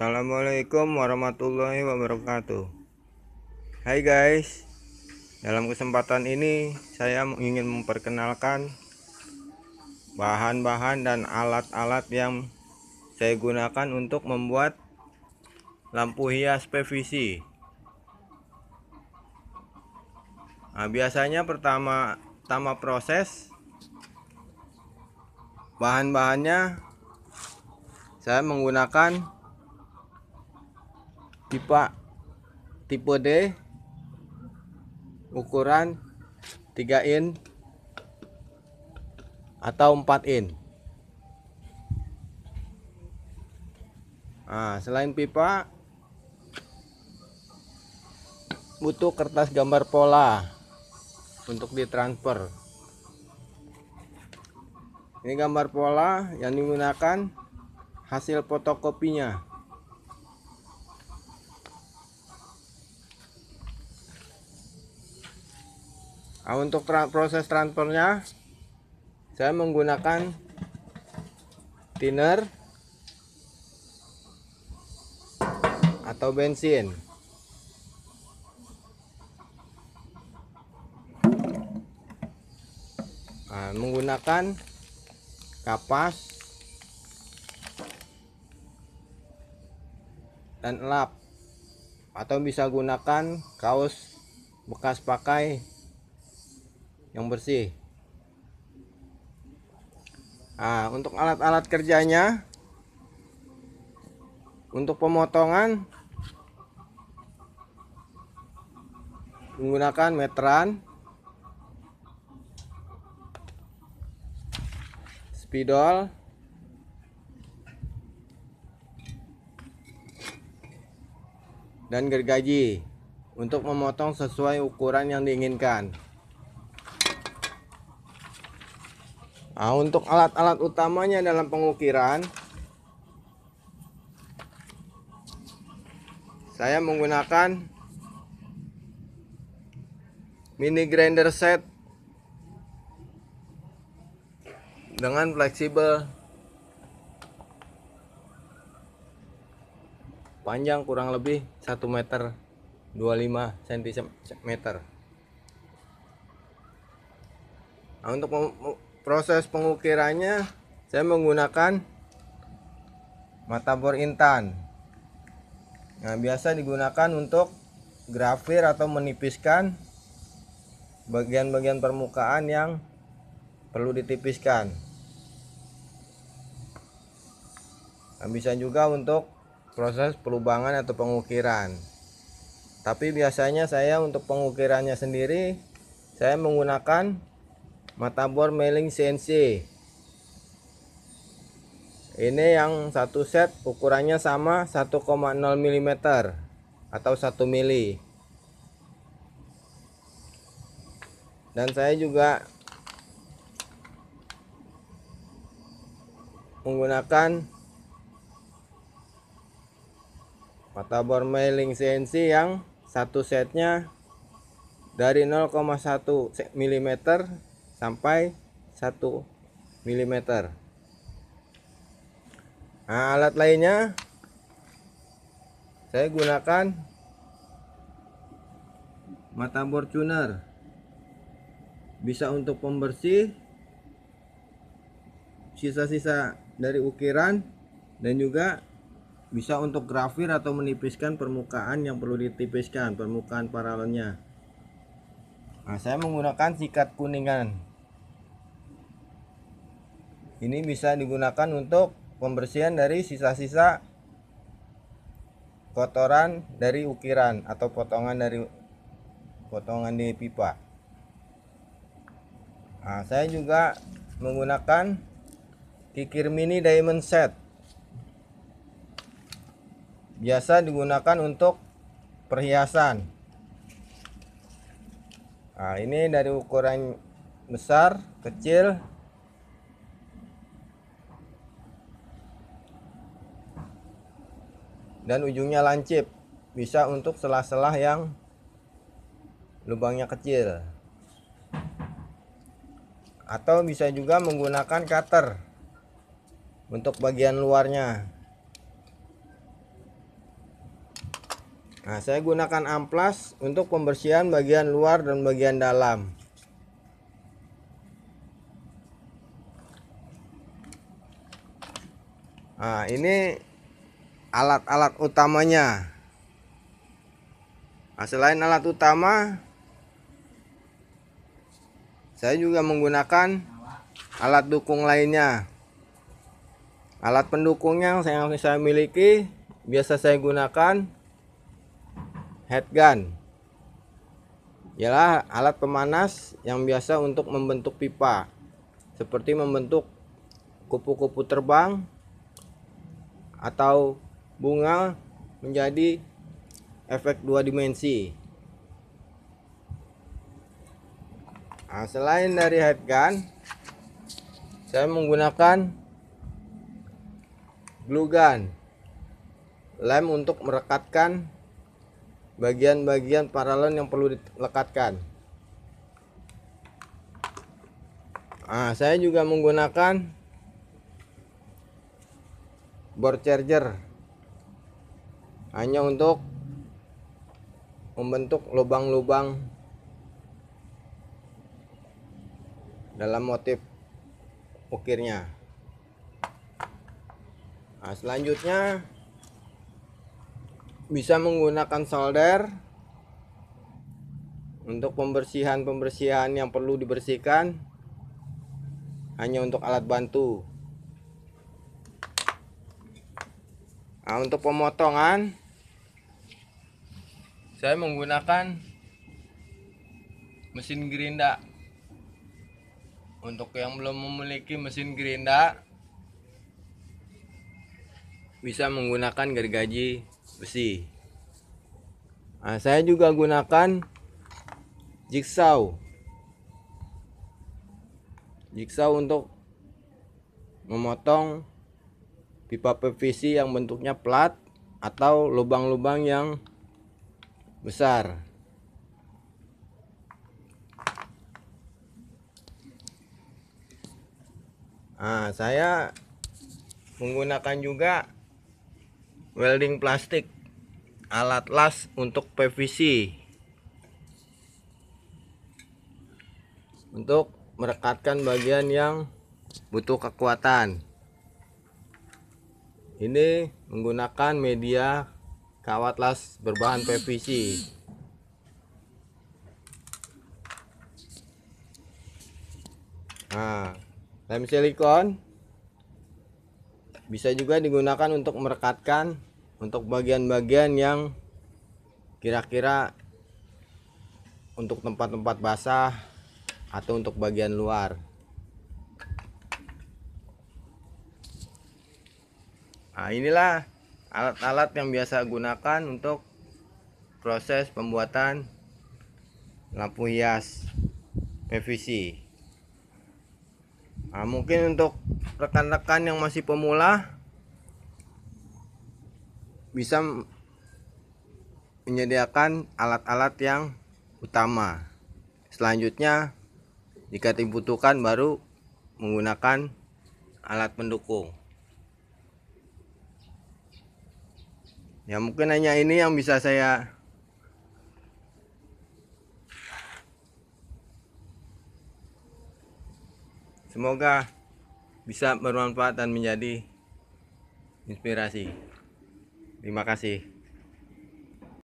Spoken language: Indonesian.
Assalamualaikum warahmatullahi wabarakatuh. Hai guys, dalam kesempatan ini saya ingin memperkenalkan bahan-bahan dan alat-alat yang saya gunakan untuk membuat lampu hias PVC. Nah, biasanya pertama proses bahan-bahannya saya menggunakan pipa tipe D ukuran 3 in atau 4 in. Nah, selain pipa butuh kertas gambar pola untuk ditransfer. Ini gambar pola yang digunakan hasil fotokopinya. Nah, untuk proses transfernya saya menggunakan thinner atau bensin. Nah, menggunakan kapas dan lap, atau bisa gunakan kaos bekas pakai yang bersih. Nah, untuk alat-alat kerjanya, untuk pemotongan menggunakan meteran, spidol, dan gergaji untuk memotong sesuai ukuran yang diinginkan. Nah, untuk alat-alat utamanya dalam pengukiran, saya menggunakan mini grinder set dengan fleksibel, panjang kurang lebih 1 meter 25 cm. Nah, untuk proses pengukirannya saya menggunakan mata bor intan. Nah, biasa digunakan untuk grafir atau menipiskan bagian-bagian permukaan yang perlu ditipiskan. Nah, bisa juga untuk proses pelubangan atau pengukiran. Tapi biasanya saya untuk pengukirannya sendiri saya menggunakan mata bor milling CNC. Ini yang satu set ukurannya sama 1,0 mm atau 1 mili. Dan saya juga menggunakan mata bor milling CNC yang satu setnya dari 0,1 mm sampai 1 mm. Nah, alat lainnya saya gunakan mata bor tuner, bisa untuk pembersih sisa-sisa dari ukiran, dan juga bisa untuk grafir atau menipiskan permukaan yang perlu ditipiskan, permukaan paralelnya. Nah, saya menggunakan sikat kuningan. Ini bisa digunakan untuk pembersihan dari sisa-sisa kotoran dari ukiran atau potongan di pipa. Nah, saya juga menggunakan kikir mini diamond set. Biasa digunakan untuk perhiasan. Nah, ini dari ukuran besar, kecil, dan ujungnya lancip, bisa untuk sela-sela yang lubangnya kecil, atau bisa juga menggunakan cutter untuk bagian luarnya. Nah, saya gunakan amplas untuk pembersihan bagian luar dan bagian dalam. Nah, ini alat-alat utamanya. Nah, selain alat utama, saya juga menggunakan alat dukung lainnya. Alat pendukungnya yang saya miliki, biasa saya gunakan head gun. Ialah alat pemanas yang biasa untuk membentuk pipa, seperti membentuk kupu-kupu terbang atau bunga menjadi efek 2 dimensi. Nah, selain dari head gun, saya menggunakan glue gun, lem untuk merekatkan bagian-bagian paralon yang perlu dilekatkan. Nah, saya juga menggunakan board charger hanya untuk membentuk lubang-lubang dalam motif ukirnya. Nah, selanjutnya bisa menggunakan solder untuk pembersihan yang perlu dibersihkan, hanya untuk alat bantu. Nah, untuk pemotongan saya menggunakan mesin gerinda. Untuk yang belum memiliki mesin gerinda, bisa menggunakan gergaji besi. Nah, saya juga gunakan jigsaw untuk memotong pipa PVC yang bentuknya plat atau lubang-lubang yang besar. Nah, saya menggunakan juga welding plastik, alat las untuk PVC, untuk merekatkan bagian yang butuh kekuatan. Ini menggunakan media kawat las berbahan PVC. Nah, lem silikon bisa juga digunakan untuk merekatkan untuk bagian-bagian yang kira-kira untuk tempat-tempat basah atau untuk bagian luar. Nah, inilah alat-alat yang biasa gunakan untuk proses pembuatan lampu hias PVC. Nah, mungkin untuk rekan-rekan yang masih pemula bisa menyediakan alat-alat yang utama. Selanjutnya, jika dibutuhkan, baru menggunakan alat pendukung. Ya, mungkin hanya ini yang bisa saya semoga bisa bermanfaat dan menjadi inspirasi. Terima kasih.